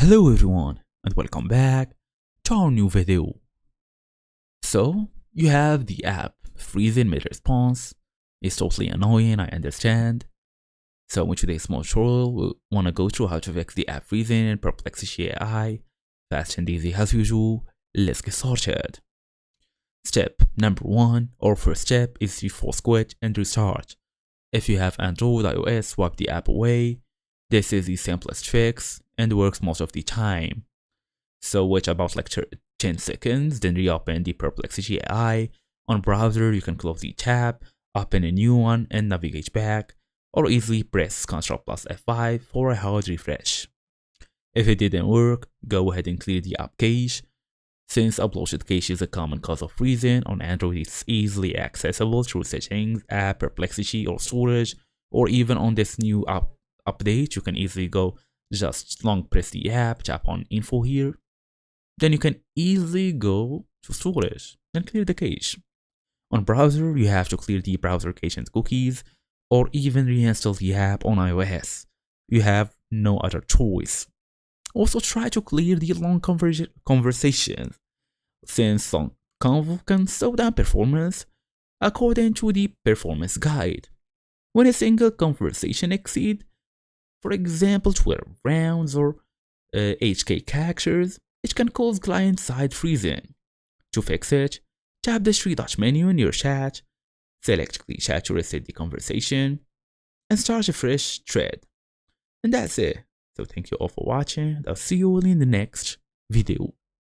Hello everyone and welcome back to our new video. So you have the app freezing mid-response. It's totally annoying, I understand. So in today's small tutorial, we want to go through how to fix the app freezing in Perplexity AI. Fast and easy as usual. Let's get started. Step number 1 or first step is to force quit and restart. If you have Android, iOS, swipe the app away. This is the simplest fix and works most of the time. So wait about like 10 seconds, then reopen the Perplexity AI. On browser, you can close the tab, open a new one and navigate back, or easily press Ctrl plus F5 for a hard refresh. If it didn't work, go ahead and clear the app cache. Since uploaded cache is a common cause of freezing, on Android it's easily accessible through settings, app, Perplexity, or storage, or even on this new update, you can easily go just long press the app, tap on info here. Then you can easily go to storage and clear the cache. On browser, you have to clear the browser cache and cookies, or even reinstall the app on iOS. You have no other choice. Also try to clear the long conversations, since long convo can slow down performance according to the performance guide. When a single conversation exceeds, for example 12 rounds or HK characters, it can cause client-side freezing. To fix it, tap the three-dot menu in your chat, select Clear Chat to reset the conversation, and start a fresh thread. And that's it. So thank you all for watching, and I'll see you all in the next video.